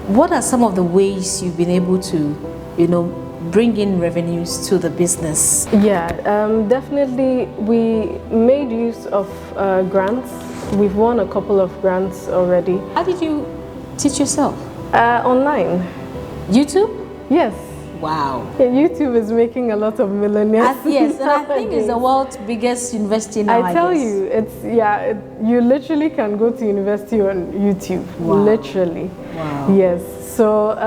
What are some of the ways you've been able to, bring in revenues to the business? Yeah, definitely. We made use of grants. We've won a couple of grants already. How did you teach yourself? Online. YouTube? Yes. Wow. Yeah, YouTube is making a lot of millionaires. Yes, and I think it's the world's biggest university now. I tell you, you literally can go to university on YouTube. Wow. Literally. Wow. Yes. So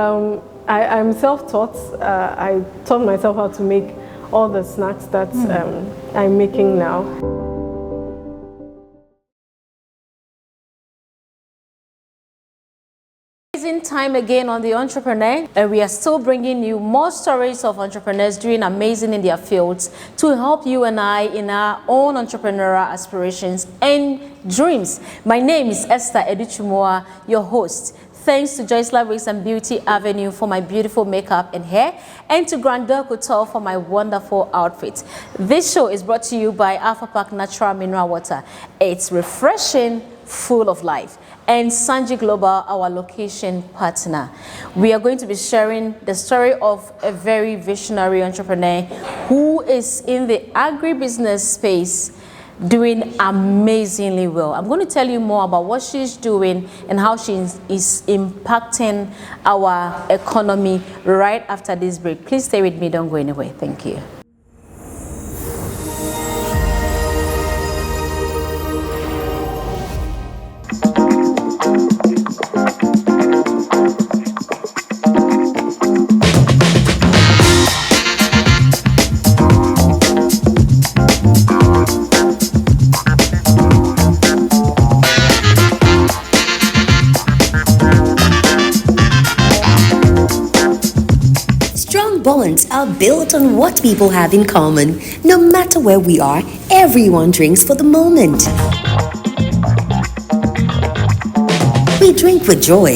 I'm self-taught. I taught myself how to make all the snacks that I'm making now. Time again on The Entrepreneur, and we are still bringing you more stories of entrepreneurs doing amazing in their fields to help you and I in our own entrepreneurial aspirations and dreams. My name is Esther Educhumua, your host. Thanks to Joyce Wigs and Beauty Avenue for my beautiful makeup and hair, and to Grandeur Couture for my wonderful outfit. This show is brought to you by Alpha Park Natural Mineral Water. It's refreshing, full of life. And Sanji Global, our location partner. We are going to be sharing the story of a very visionary entrepreneur who is in the agribusiness space doing amazingly well. I'm going to tell you more about what she's doing and how she is impacting our economy right after this break. Please stay with me, don't go anywhere. Thank you. Bonds are built on what people have in common. No matter where we are, everyone drinks for the moment. We drink with joy.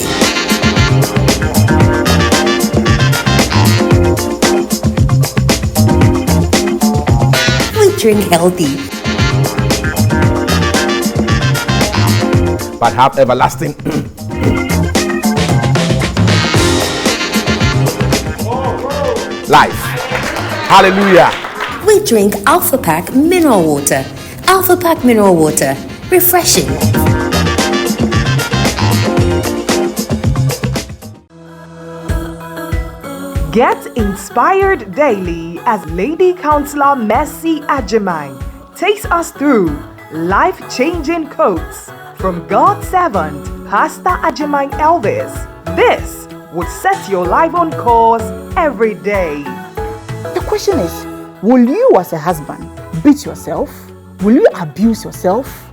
We drink healthy. But have everlasting life. Hallelujah. We drink Alpha Pack Mineral Water. Alpha Pack Mineral Water. Refreshing. Get inspired daily as Lady Counselor Mercy Ajimai takes us through life-changing quotes from God's servant, Pastor Ajimai Elvis. This would set your life on course every day. The question is, will you as a husband beat yourself? Will you abuse yourself?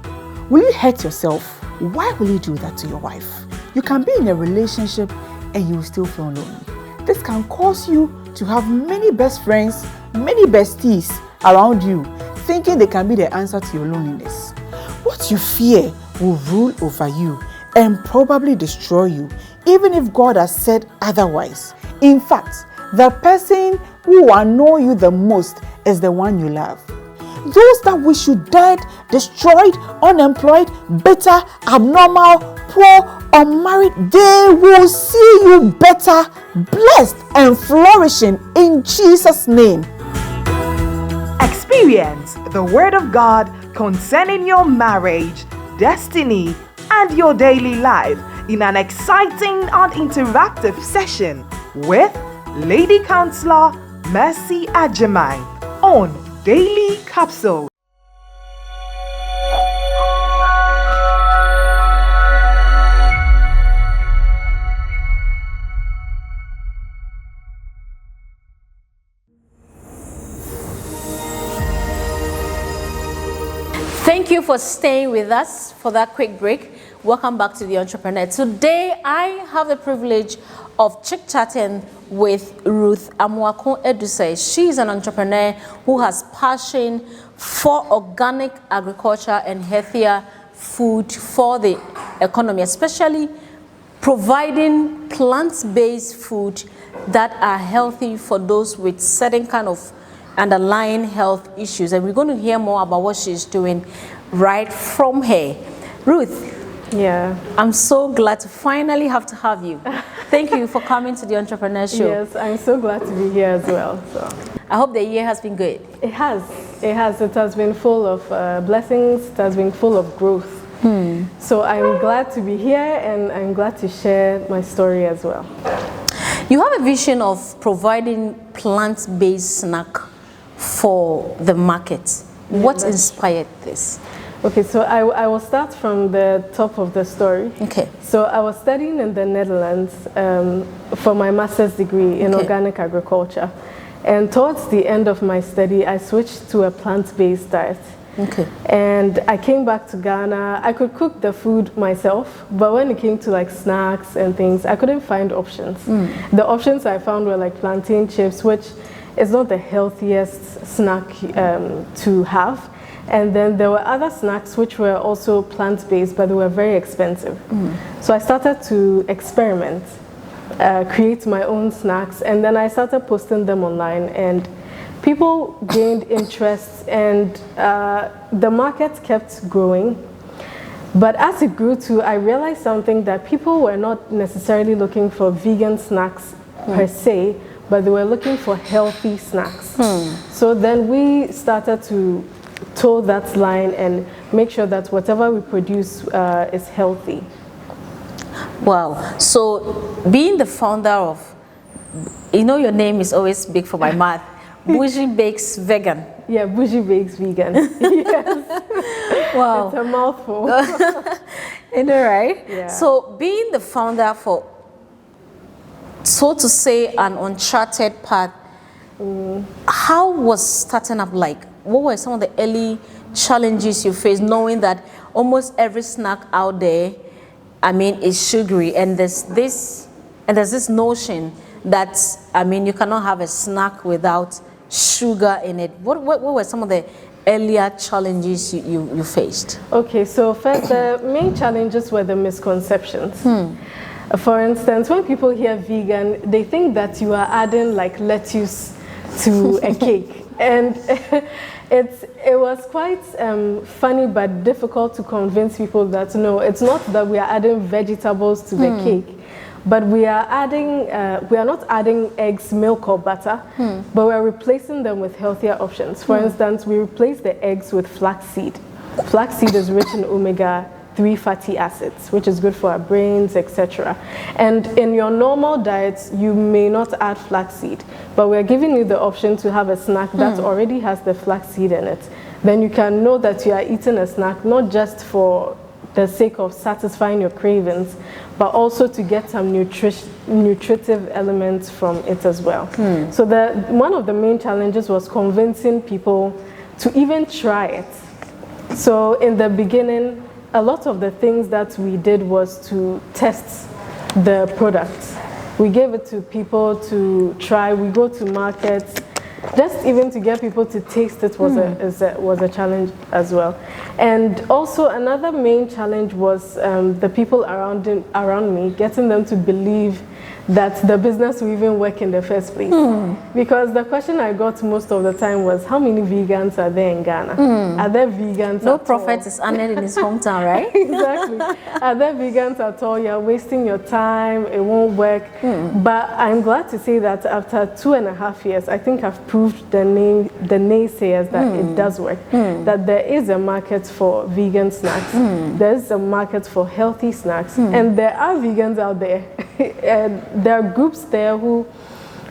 Will you hurt yourself? Why will you do that to your wife? You can be in a relationship and you will still feel lonely. This can cause you to have many best friends, many besties around you, thinking they can be the answer to your loneliness. What you fear will rule over you and probably destroy you, even if God has said otherwise. In fact, the person who will annoy you the most is the one you love. Those that wish you dead, destroyed, unemployed, bitter, abnormal, poor, unmarried, they will see you better, blessed and flourishing in Jesus' name. Experience the Word of God concerning your marriage, destiny, and your daily life in an exciting and interactive session with Lady Counselor Mercy Ajimai on Daily Capsule. Thank you for staying with us for that quick break. Welcome back to The Entrepreneur. Today, I have the privilege of chit-chatting with Ruth Amoako Eduse. She's an entrepreneur who has passion for organic agriculture and healthier food for the economy, especially providing plant-based food that are healthy for those with certain kind of underlying health issues. And we're going to hear more about what she's doing right from here. Ruth, Yeah. I'm so glad to finally have you. Thank you for coming to the Entrepreneur Show. Yes, I'm so glad to be here as well. So. I hope the year has been good. It has. It has. It has been full of blessings. It has been full of growth. So I'm glad to be here, and I'm glad to share my story as well. You have a vision of providing plant-based snack for the market. What inspired this? Okay, so I will start from the top of the story. Okay. So I was studying in the Netherlands for my master's degree in organic agriculture. And towards the end of my study, I switched to a plant-based diet. Okay. And I came back to Ghana. I could cook the food myself, but when it came to like snacks and things, I couldn't find options. The options I found were like plantain chips, which is not the healthiest snack to have. And then there were other snacks which were also plant-based, but they were very expensive. So I started to experiment, create my own snacks, and then I started posting them online, and people gained interest, and the market kept growing. But as it grew too, I realized something, that people were not necessarily looking for vegan snacks per se, but they were looking for healthy snacks. So then we started to toe that line and make sure that whatever we produce is healthy. Wow. So being the founder of, your name is always big for my mouth, Boujie Bakes Vegan. Yeah, Boujie Bakes Vegan. Yes. Wow. It's a mouthful. You know, right? Yeah. So being the founder for, so to say, an uncharted path, how was starting up like? What were some of the early challenges you faced, knowing that almost every snack out there, is sugary, and there's this notion that, you cannot have a snack without sugar in it. What were some of the earlier challenges you faced? Okay, so first, the main challenges were the misconceptions. For instance, when people hear vegan, they think that you are adding like lettuce to a cake. And it was quite funny but difficult to convince people that no, it's not that we are adding vegetables to the cake, but we are not adding eggs, milk or butter, but we're replacing them with healthier options. For instance, we replace the eggs with flaxseed. Flaxseed is rich in omega-3 fatty acids, which is good for our brains, etc. And in your normal diet, you may not add flaxseed, but we're giving you the option to have a snack that already has the flaxseed in it. Then you can know that you are eating a snack not just for the sake of satisfying your cravings, but also to get some nutritive elements from it as well. So one of the main challenges was convincing people to even try it. So in the beginning, a lot of the things that we did was to test the product. We gave it to people to try. We go to markets. Just even to get people to taste it was a challenge as well. And also another main challenge was the people around me, getting them to believe that the business will even work in the first place. Because the question I got most of the time was, how many vegans are there in Ghana? Are there vegans No at prophet all? is honored in his hometown, right? Exactly. Are there vegans at all? You're wasting your time, it won't work. But I'm glad to say that after 2.5 years, I think I've proved the naysayers that it does work. That there is a market for vegan snacks. There's a market for healthy snacks. And there are vegans out there. There are groups there who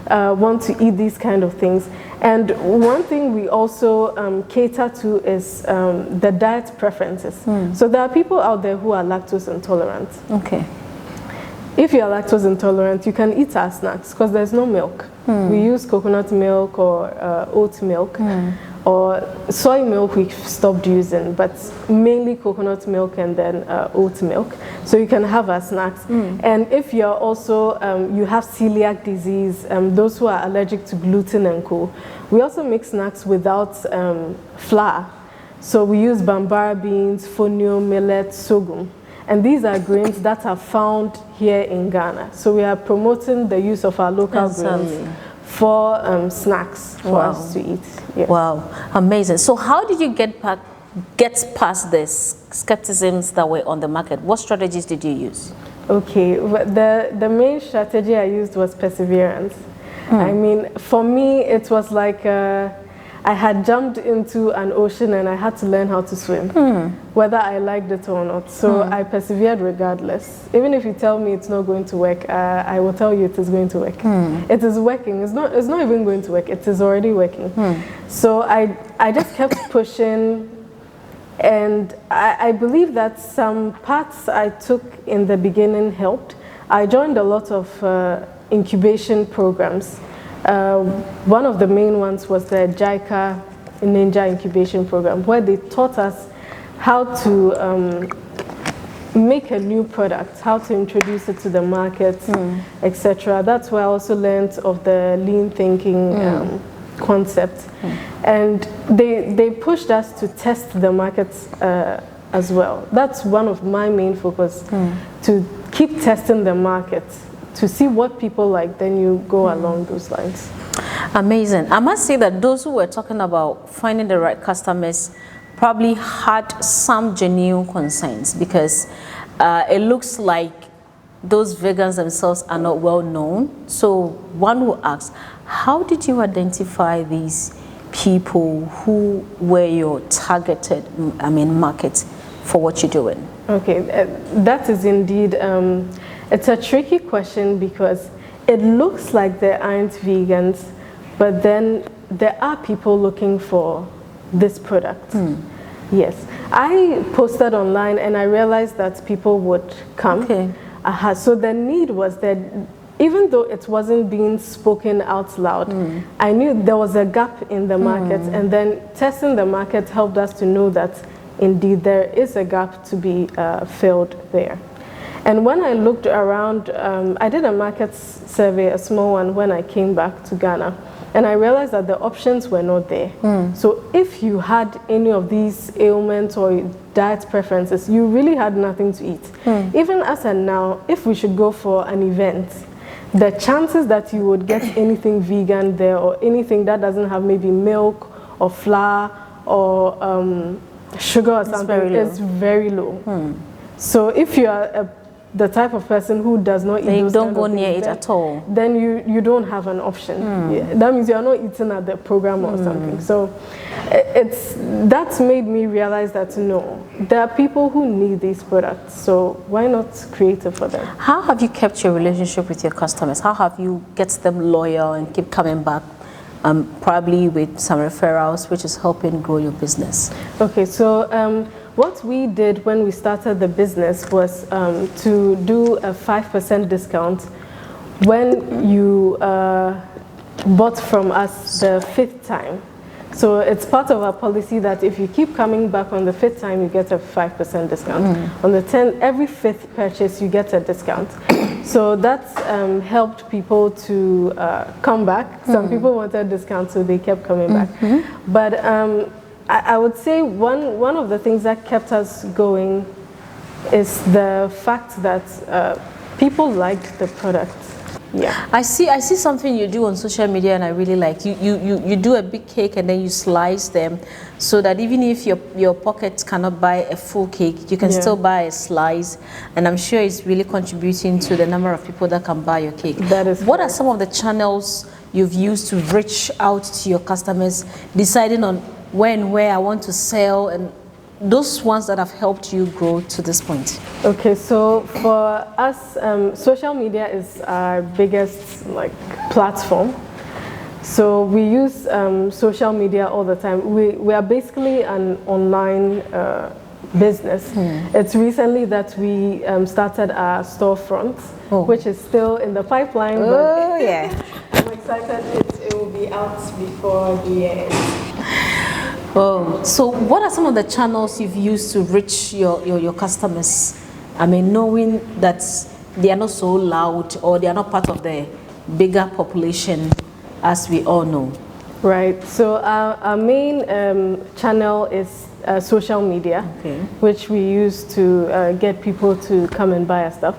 want to eat these kind of things. And one thing we also cater to is the diet preferences. So there are people out there who are lactose intolerant. Okay. If you are lactose intolerant, you can eat our snacks because there's no milk. We use coconut milk or oat milk. Or soy milk we've stopped using, but mainly coconut milk and then oat milk. So you can have our snacks. And if you're also, you have celiac disease, those who are allergic to gluten and co, we also make snacks without flour. So we use bambara beans, fonio, millet, sorghum. And these are grains that are found here in Ghana. So we are promoting the use of our local grains for snacks for us to eat. Yes. Wow, amazing. So how did you get back get past the skepticisms that were on the market? What strategies did you use? Okay, the main strategy I used was perseverance. I mean, for me, it was like I had jumped into an ocean and I had to learn how to swim, whether I liked it or not. So I persevered regardless. Even if you tell me it's not going to work, I will tell you it is going to work. It is working. It's not even going to work. It is already working. So I just kept pushing, and I believe that some paths I took in the beginning helped. I joined a lot of incubation programs. One of the main ones was the JICA Ninja Incubation Program, where they taught us how to make a new product, how to introduce it to the market, etc. That's where I also learned of the lean thinking concept. And they pushed us to test the markets as well. That's one of my main focus, to keep testing the market, to see what people like, then you go along those lines. Amazing. I must say that those who were talking about finding the right customers probably had some genuine concerns, because it looks like those vegans themselves are not well known. So one will ask, how did you identify these people who were your targeted, market for what you're doing? Okay, that is indeed, it's a tricky question, because it looks like there aren't vegans, but then there are people looking for this product. Yes, I posted online and I realized that people would come. Okay. So the need was there. Even though it wasn't being spoken out loud, I knew there was a gap in the market, and then testing the market helped us to know that indeed there is a gap to be filled there. And when I looked around, I did a market survey, a small one, when I came back to Ghana, and I realized that the options were not there. So if you had any of these ailments or diet preferences, you really had nothing to eat. Even as and now, if we should go for an event, the chances that you would get anything vegan there, or anything that doesn't have maybe milk or flour or sugar or something, is very low. So if you are the type of person who does not eat those don't go near it at all, then you don't have an option. Yeah, that means you are not eating at the program or something. So that's made me realize that no, there are people who need these products, so why not create it for them? How have you kept your relationship with your customers? How have you get them loyal and keep coming back, probably with some referrals, which is helping grow your business? Okay, so what we did when we started the business was to do a 5% discount when you bought from us the 5th time. So it's part of our policy that if you keep coming back on the 5th time, you get a 5% discount. On the 10th, every 5th purchase, you get a discount. So that's helped people to come back. Some people wanted discounts, so they kept coming back. But I would say one of the things that kept us going is the fact that people liked the product. Yeah, I see something you do on social media, and I really like. You do a big cake and then you slice them, so that even if your pocket cannot buy a full cake, you can still buy a slice, and I'm sure it's really contributing to the number of people that can buy your cake. That is what are some of the channels you've used to reach out to your customers, deciding on when, where I want to sell, and those ones that have helped you grow to this point? Okay, so for us, social media is our biggest platform. So we use social media all the time. We are basically an online business. It's recently that we started our storefront, which is still in the pipeline. Oh, yeah. I'm excited it will be out before the year ends. Oh, so what are some of the channels you've used to reach your customers? I mean, knowing that they are not so loud, or they are not part of the bigger population, as we all know. Right, so our main channel is social media, which we use to get people to come and buy our stuff.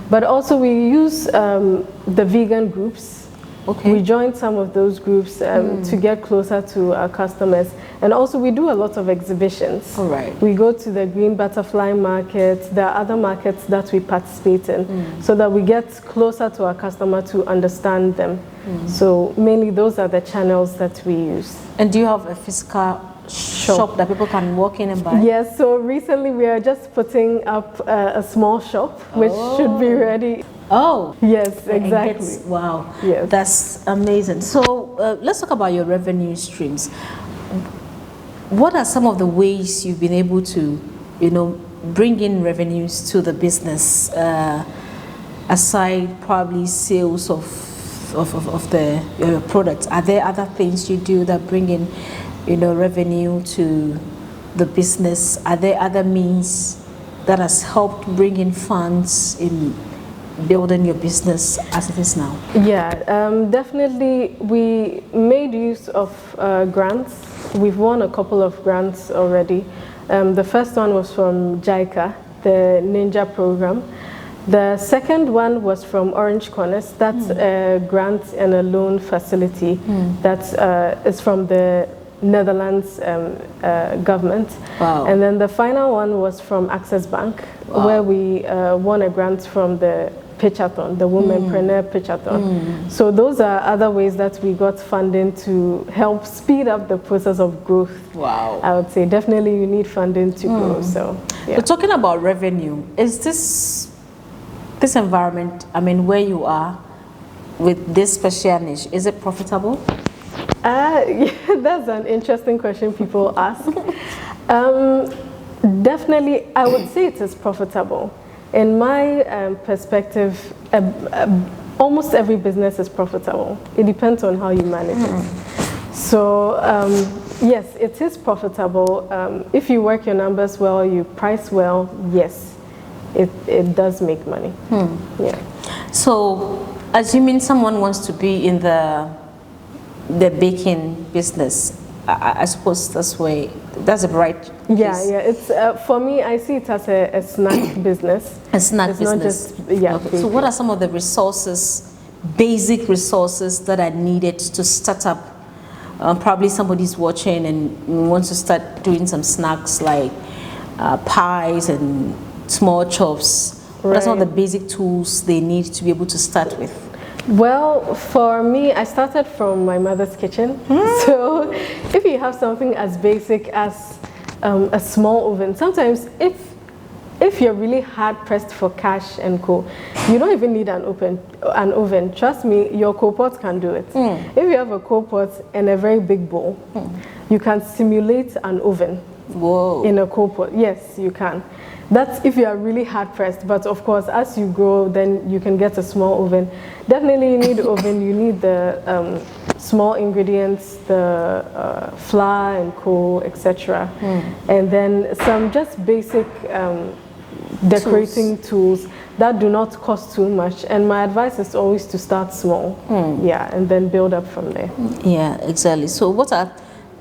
But also we use the vegan groups Okay. We joined some of those groups to get closer to our customers. And also we do a lot of exhibitions. All right. We go to the Green Butterfly Market. There are other markets that we participate in so that we get closer to our customer to understand them. So mainly those are the channels that we use. And do you have a physical shop that people can walk in and buy? Yes, so recently we are just putting up a small shop which should be ready. Oh. Yes, exactly. Wow. Yes. That's amazing. So let's talk about your revenue streams. What are some of the ways you've been able to, bring in revenues to the business, aside probably sales of your products? Are there other things you do that bring in, revenue to the business? Are there other means that has helped bring in funds in building your business as it is now? Yeah, definitely we made use of grants. We've won a couple of grants already. The first one was from JICA, the Ninja program. The second one was from Orange Corners. That's a grant and a loan facility that is from the Netherlands government. Wow. And then the final one was from Access Bank, where we won a grant from the Pitchathon, the Womenpreneur Pitchathon. So those are other ways that we got funding to help speed up the process of growth. Wow. I would say definitely you need funding to grow. So yeah. We're talking about revenue. Is this environment, where you are with this special niche, is it profitable? Yeah, that's an interesting question people ask. Definitely, I would say it is profitable. In my perspective, almost every business is profitable. It depends on how you manage it. So, yes, it is profitable. If you work your numbers well, you price well, yes, it does make money. Yeah. So, assuming someone wants to be in the baking business, I suppose that's the right case. Yeah, it's for me, I see it as a snack business. A snack it's business. Not just, yeah. Okay. So what are some of the resources, basic resources that are needed to start up? Probably somebody's watching and wants to start doing some snacks like pies and small chops. What are some of the basic tools they need to be able to start with? Well, for me, I started from my mother's kitchen. So if you have something as basic as a small oven, sometimes if you're really hard pressed for cash and co, you don't even need an oven. Trust me, your co-pot can do it. If you have a co-pot and a very big bowl, you can simulate an oven. Whoa. In a co-pot. Yes, you can. That's if you are really hard pressed, but of course as you grow then you can get a small oven. Definitely you need oven, you need the small ingredients, the flour and co, etc. And then some just basic decorating tools that do not cost too much, and my advice is always to start small. Yeah, and then build up from there. Yeah, exactly. So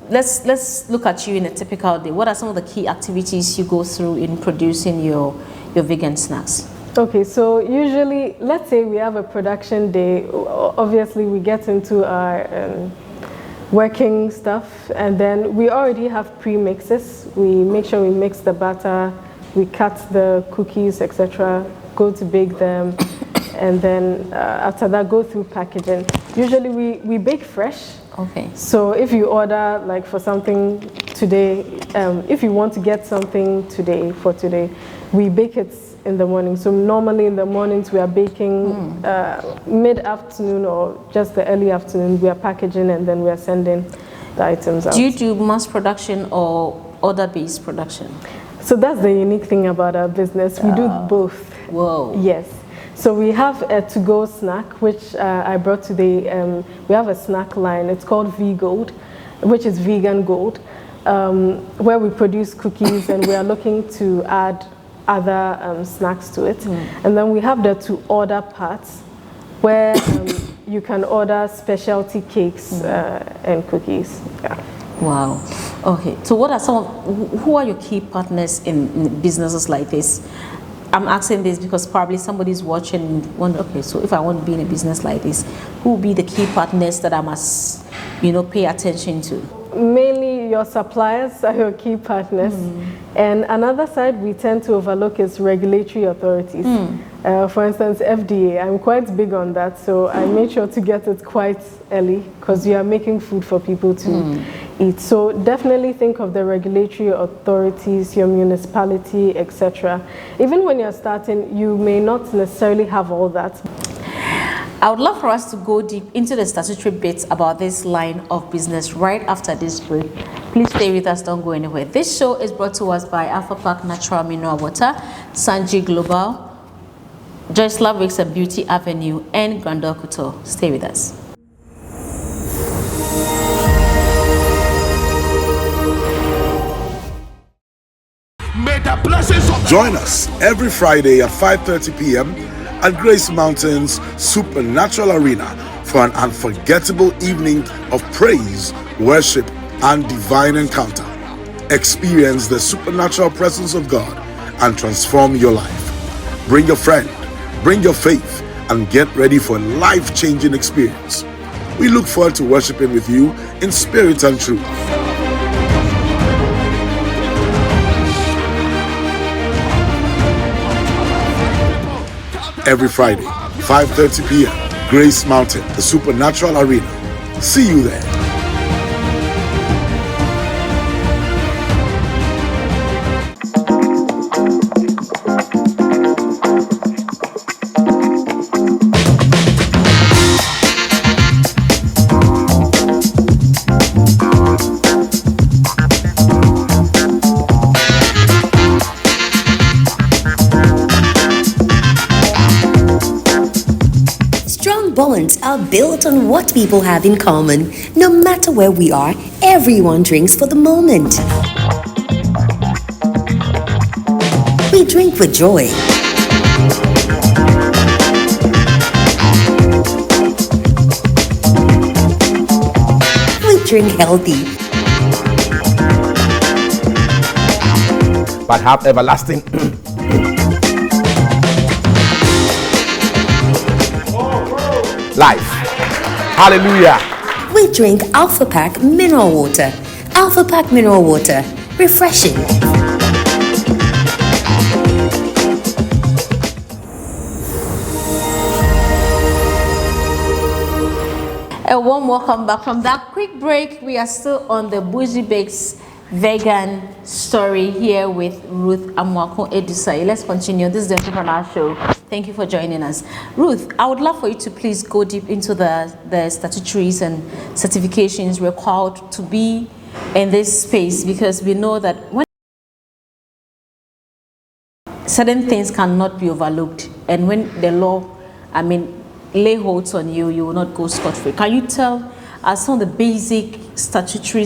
let's look at you in a typical day. What are some of the key activities you go through in producing your vegan snacks? Okay, so usually, let's say we have a production day. Obviously, we get into our working stuff, and then we already have pre-mixes. We make sure we mix the batter, we cut the cookies, etc., go to bake them, and then after that, go through packaging. Usually, we bake fresh. Okay. So if you order like for something today, if you want to get something for today, we bake it in the morning. So normally in the mornings we are baking mid-afternoon or just the early afternoon, we are packaging and then we are sending the items out. Do you do mass production or order-based production? So that's the unique thing about our business. We do both. Whoa. Yes. So we have a to-go snack, which I brought today. We have a snack line. It's called V-Gold, which is vegan gold, where we produce cookies and we are looking to add other snacks to it. And then we have the to-order parts, where you can order specialty cakes and cookies. Yeah. Wow. Okay. So what are who are your key partners in businesses like this? I'm asking this because probably somebody's watching and wonder, okay, so if I want to be in a business like this, who will be the key partners that I must, pay attention to? Mainly your suppliers are your key partners. And another side we tend to overlook is regulatory authorities. For instance, FDA, I'm quite big on that, so I made sure to get it quite early because you are making food for people to eat. So definitely think of the regulatory authorities, your municipality, etc. Even when you're starting, you may not necessarily have all that. I would love for us to go deep into the statutory bits about this line of business right after this break. Please stay with us, don't go anywhere. This show is brought to us by Alpha Park Natural Mineral Water, Sanji Global, Joyce Bakes and Beauty Avenue, and Grandeur Couture. Stay with us. Join us every Friday at 5:30 p.m. at Grace Mountain's Supernatural Arena for an unforgettable evening of praise, worship, and divine encounter. Experience the supernatural presence of God and transform your life. Bring your friend, bring your faith, and get ready for a life-changing experience. We look forward to worshiping with you in spirit and truth. Every Friday, 5:30 p.m., Grace Mountain, the Supernatural Arena. See you there. Bonds are built on what people have in common. No matter where we are, everyone drinks for the moment. We drink with joy. We drink healthy. But have everlasting life. Hallelujah. We drink Alpha Pack Mineral Water. Alpha Pack Mineral Water. Refreshing. A warm welcome back from that quick break. We are still on the Boujie Bakes vegan story here with Ruth Amoako Edusai. Let's continue. This is the Entrepreneur Show. Thank you for joining us. Ruth, I would love for you to please go deep into the statutories and certifications required to be in this space, because we know that when certain things cannot be overlooked, and when the law, lay holds on you, you will not go scot-free. Can you tell us some of the basic statutory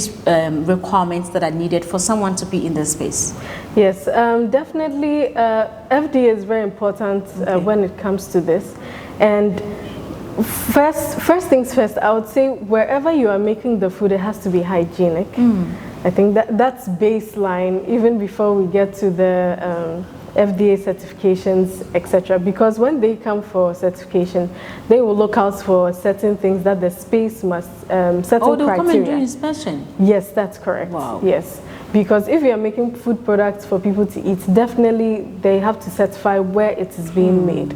requirements that are needed for someone to be in this space? Yes, definitely. FDA is very important when it comes to this. And first things first, I would say wherever you are making the food, it has to be hygienic. I think that's baseline, even before we get to the FDA certifications, etc. Because when they come for certification, they will look out for certain things that the space must, certain criteria. Come and do inspection? Yes, that's correct. Wow. Yes, because if you are making food products for people to eat, definitely they have to certify where it is being made.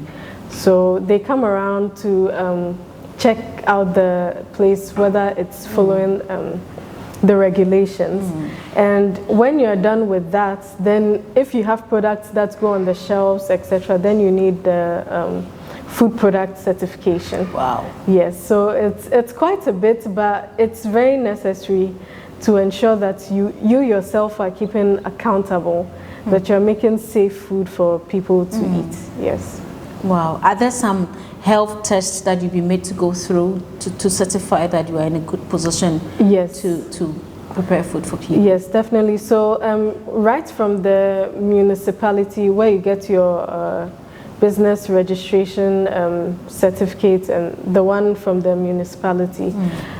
So they come around to check out the place, whether it's following the regulations. And when you're done with that, then if you have products that go on the shelves, etc., then you need the food product certification. Wow. Yes, so it's quite a bit, but it's very necessary to ensure that you yourself are keeping accountable, that you're making safe food for people to eat. Yes. Wow. Are there some health tests that you'll be made to go through to certify that you are in a good position? Yes. To prepare food for people? Yes, definitely. So right from the municipality where you get your business registration certificate and the one from the municipality,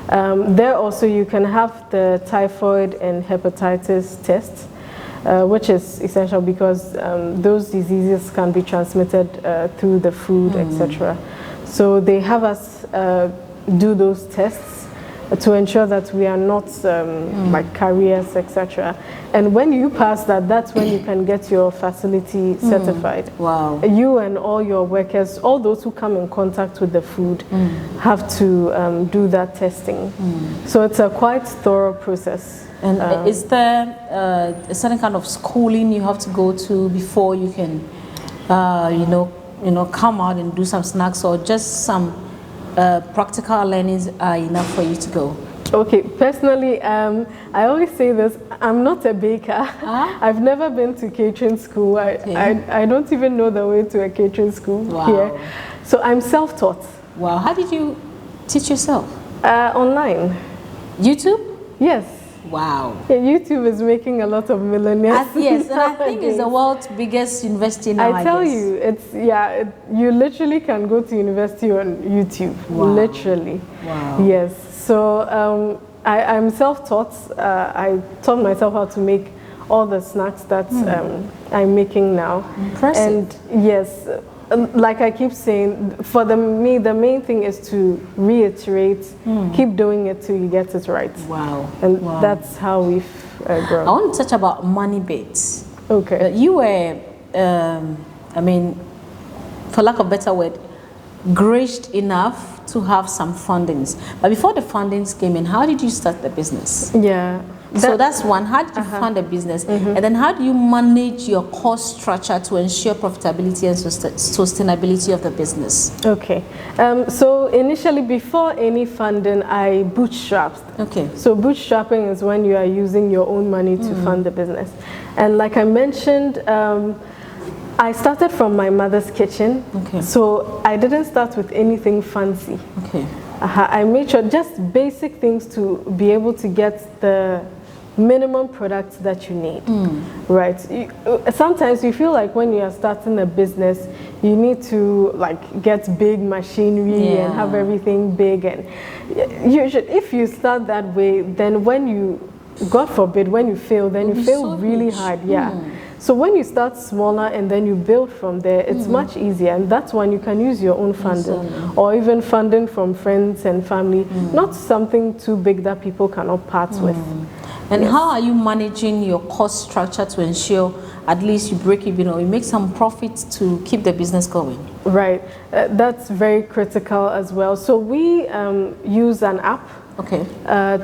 there also you can have the typhoid and hepatitis tests. which is essential because those diseases can be transmitted through the food, etc. So they have us do those tests to ensure that we are not like carriers, etc. And when you pass that, that's when you can get your facility certified. Wow. You and all your workers, all those who come in contact with the food, have to do that testing. So it's a quite thorough process. And is there a certain kind of schooling you have to go to before you can, you know, come out and do some snacks, or just some practical learnings are enough for you to go? Okay, personally, I always say this, I'm not a baker. I've never been to catering school. I don't even know the way to a catering school here. So I'm self-taught. Wow, how did you teach yourself? Online. YouTube? Yes. Wow. Yeah, YouTube is making a lot of millionaires. Yes, and I think it's the world's biggest university now. I tell you, it's you literally can go to university on YouTube. Wow. Literally. Wow. Yes. So I'm self-taught. I taught myself how to make all the snacks that I'm making now. Impressive. And yes, like I keep saying, for me, the main thing is to reiterate, keep doing it till you get it right. Wow. And that's how we've grown. I want to touch about money bits. Okay. You were, I mean, for lack of a better word, graced enough to have some fundings. But before the fundings came in, how did you start the business? Yeah. So that's one. How did you fund the business? And then how do you manage your cost structure to ensure profitability and sustainability of the business? Okay. So initially, before any funding, I bootstrapped. Okay. So bootstrapping is when you are using your own money to fund the business. And like I mentioned, I started from my mother's kitchen. Okay. So I didn't start with anything fancy. Okay. I made sure just basic things to be able to get the minimum products that you need, right? Sometimes you feel like when you are starting a business, you need to like get big machinery and have everything big, and if you start that way, then when you, God forbid, when you fail, then you fail so really hard. So when you start smaller and then you build from there, it's much easier, and that's when you can use your own funding or even funding from friends and family, not something too big that people cannot part with. And how are you managing your cost structure to ensure at least you break even or you make some profits to keep the business going? Right, that's very critical as well. So we use an app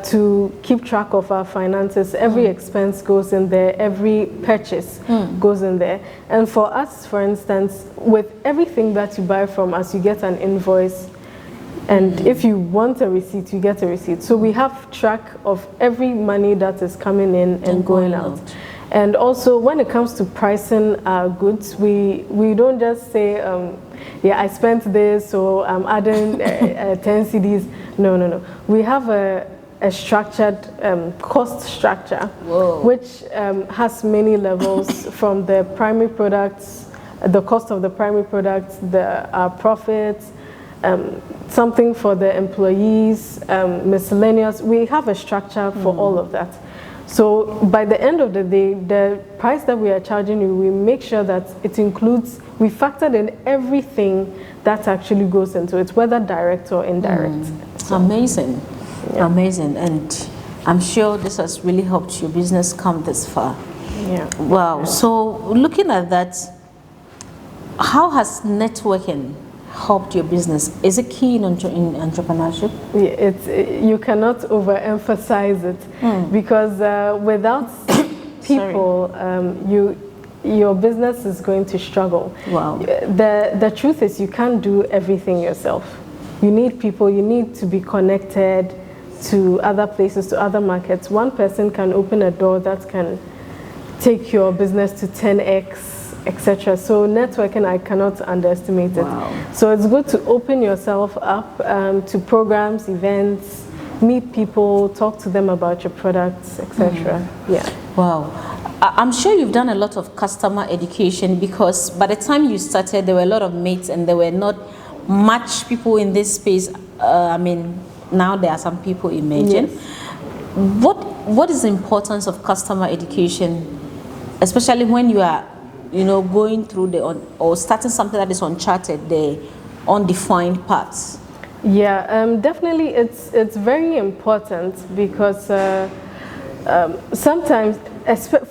to keep track of our finances. Every expense goes in there, every purchase goes in there. And for us, for instance, with everything that you buy from us, you get an invoice. And if you want a receipt, you get a receipt. So we have track of every money that is coming in and going out. And also, when it comes to pricing our goods, we don't just say, yeah, I spent this, so I'm adding 10 CDs. No. We have a structured cost structure, which has many levels from the primary products, the cost of the primary products, the profits, something for the employees, miscellaneous. We have a structure for all of that. So by the end of the day, the price that we are charging you, we make sure that it includes, we factored in everything that actually goes into it, whether direct or indirect. Amazing. Amazing. And I'm sure this has really helped your business come this far. Wow. So looking at that, how has networking helped your business? Is it key in entrepreneurship? You cannot overemphasize it because without people, your business is going to struggle. Wow. The truth is you can't do everything yourself. You need people, you need to be connected to other places, to other markets. One person can open a door that can take your business to 10x, etc. So networking, I cannot underestimate it. So it's good to open yourself up to programs, events, meet people, talk to them about your products, etc. Wow. I'm sure you've done a lot of customer education, because by the time you started, there were a lot of mates and there were not much people in this space. I mean, now there are some people, imagine. What is the importance of customer education especially when you are, going through or starting something that is uncharted, the undefined paths? Yeah, definitely it's very important because sometimes,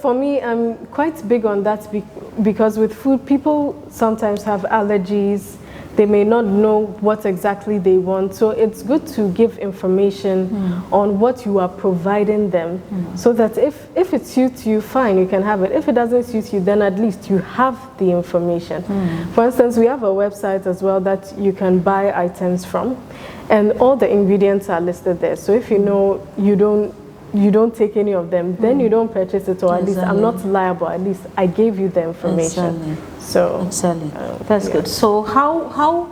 for me, I'm quite big on that because with food, people sometimes have allergies. They may not know what exactly they want. So it's good to give information on what you are providing them so that if it suits you, fine, you can have it. If it doesn't suit you, then at least you have the information. For instance, we have a website as well that you can buy items from, and all the ingredients are listed there. So if you know you don't take any of them, then you don't purchase it, or at least I'm not liable. At least I gave you the information. So That's good. So how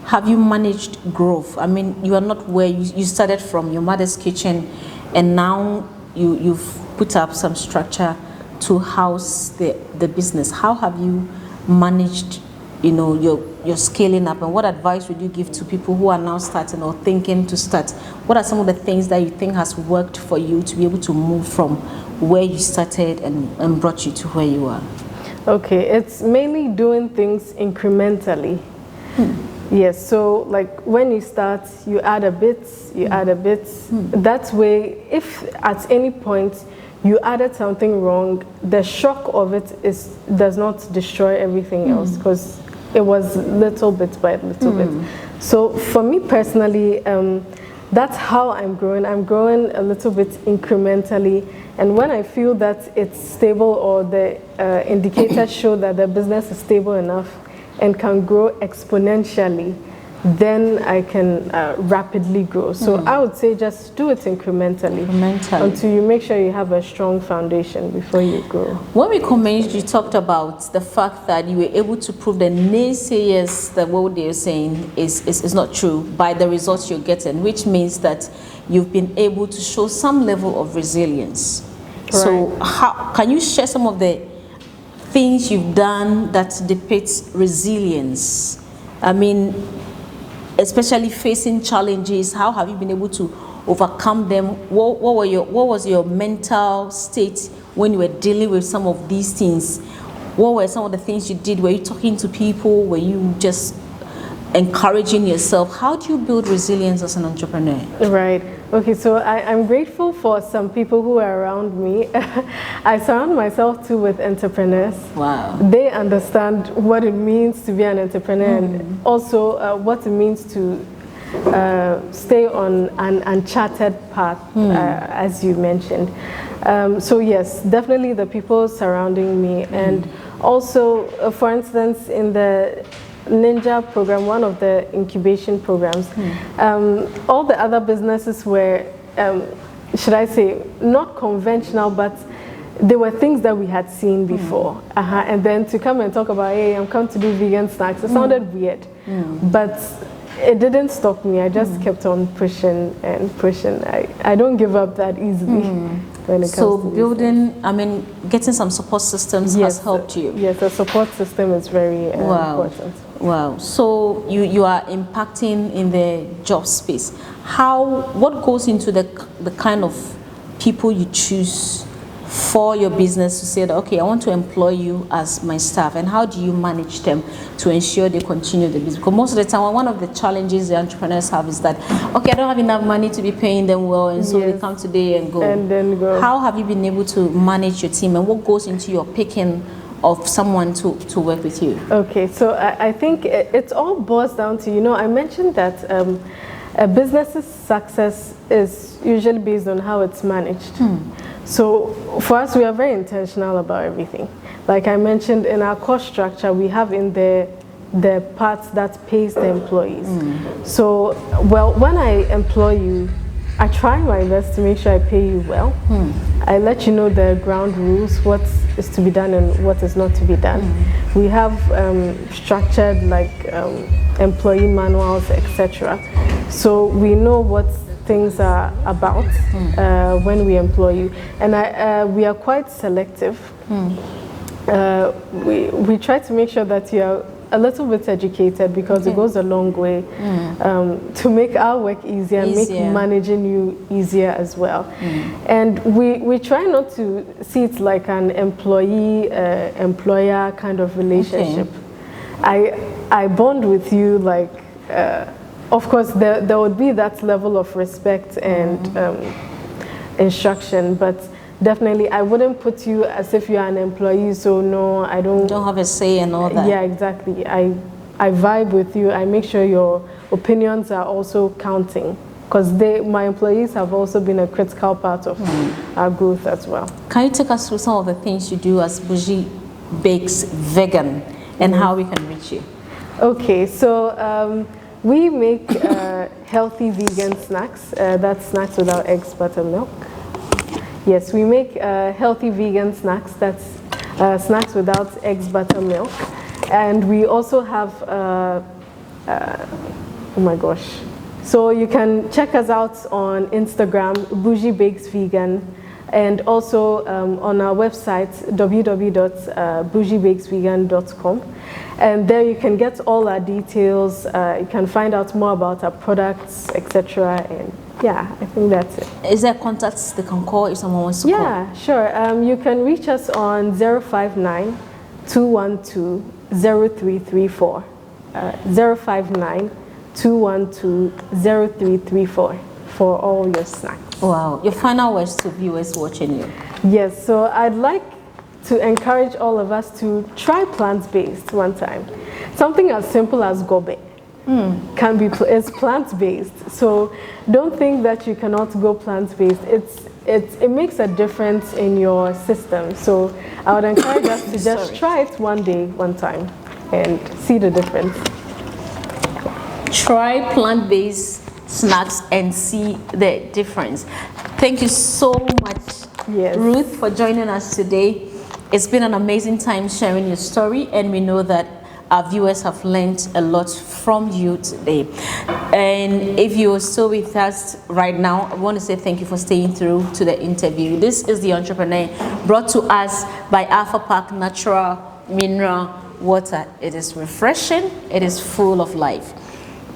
have you managed growth? I mean, you are not where you started from, your mother's kitchen, and now you've put up some structure to house the business. How have you managed, your scaling up, and what advice would you give to people who are now starting or thinking to start? What are some of the things that you think has worked for you to be able to move from where you started and brought you to where you are? Okay, it's mainly doing things incrementally. Yes, so like when you start, you add a bit, That way, if at any point you added something wrong, the shock of it does not destroy everything else, because it was little bit by little bit. So for me personally, that's how I'm growing. I'm growing a little bit incrementally, and when I feel that it's stable, or the indicators show that the business is stable enough and can grow exponentially, then I can rapidly grow. So I would say just do it incrementally until you make sure you have a strong foundation before you grow. When we commenced, you talked about the fact that you were able to prove the naysayers that what they're saying is not true by the results you're getting, which means that you've been able to show some level of resilience. Right. So how can you share some of the things you've done that depicts resilience? I mean, especially facing challenges, how have you been able to overcome them? What was your mental state when you were dealing with some of these things? What were some of the things you did? Were you talking to people? Were you just encouraging yourself? How do you build resilience as an entrepreneur? Right. Okay, so I'm grateful for some people who are around me. I surround myself too with entrepreneurs. Wow. They understand what it means to be an entrepreneur, and also what it means to stay on an uncharted path, as you mentioned. So yes, definitely the people surrounding me, and also, for instance, in the Ninja program, one of the incubation programs, all the other businesses were, should I say, not conventional, but they were things that we had seen before. And then to come and talk about, hey, I'm come to do vegan snacks, it sounded weird. But it didn't stop me. I just kept on pushing and pushing. I don't give up that easily. When it comes to building, I mean, getting some support systems has helped you. Yes, the support system is very important. Wow. So you are impacting in the job space. What goes into the kind of people you choose for your business to say that, okay, I want to employ you as my staff, and how do you manage them to ensure they continue the business? Because most of the time, one of the challenges the entrepreneurs have is that, okay, I don't have enough money to be paying them well, and so they come today and go. And then go. How have you been able to manage your team, and what goes into your picking of someone to work with you? Okay, so I think it all boils down to, I mentioned that a business's success is usually based on how it's managed. So for us, we are very intentional about everything. Like I mentioned, in our cost structure, we have in the parts that pays the employees. So, well, when I employ you, I try my best to make sure I pay you well. I let you know the ground rules, what is to be done and what is not to be done. We have structured like employee manuals, etc. So we know what things are about when we employ you, and we are quite selective. We try to make sure that you are a little bit educated because it goes a long way to make our work easier and make managing you easier as well. And we try not to see it like an employee-employer kind of relationship. I bond with you like, of course, there would be that level of respect and instruction, but definitely I wouldn't put you as if you're an employee, so no, I don't have a say and all that. Yeah, exactly. I vibe with you. I make sure your opinions are also counting, because my employees have also been a critical part of our growth as well. Can you take us through some of the things you do as Boujie Bakes Vegan and how we can reach you? Okay, so we make healthy vegan snacks. That's snacks without eggs, butter, milk. Yes, we make healthy vegan snacks. That's snacks without eggs, butter, milk. And we also have, oh my gosh. So you can check us out on Instagram, Boujie Bakes Vegan, and also on our website, www.bougiebakesvegan.com. And there you can get all our details. You can find out more about our products, etc. And yeah, I think that's it. Is there contacts they can call if someone wants to call? Yeah, sure. You can reach us on 059-212-0334. 059-212-0334 for all your snacks. Wow. Your final words to viewers watching you? Yes, so I'd like to encourage all of us to try plant-based one time. Something as simple as gobe is plant-based. So don't think that you cannot go plant-based. It makes a difference in your system. So I would encourage us to just try it one day, one time, and see the difference. Try plant-based snacks and see the difference. Thank you so much, Ruth, for joining us today. It's been an amazing time sharing your story, and we know that our viewers have learned a lot from you today. And if you're still with us right now, I want to say thank you for staying through to the interview. This is The Entrepreneur, brought to us by Alpha Park Natural Mineral Water. It is refreshing, it is full of life.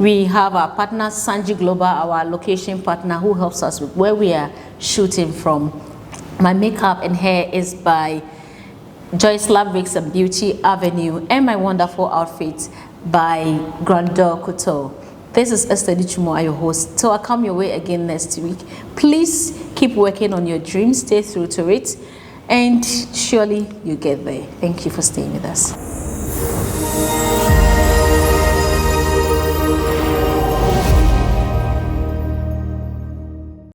We have our partner, Sanji Global, our location partner, who helps us with where we are shooting from. My makeup and hair is by Joyce Labricks and Beauty Avenue, and my wonderful outfit by Grandeur Couture. This is Esther Dichumo, your host. Till I come your way again next week, please keep working on your dreams, stay through to it, and surely you get there. Thank you for staying with us.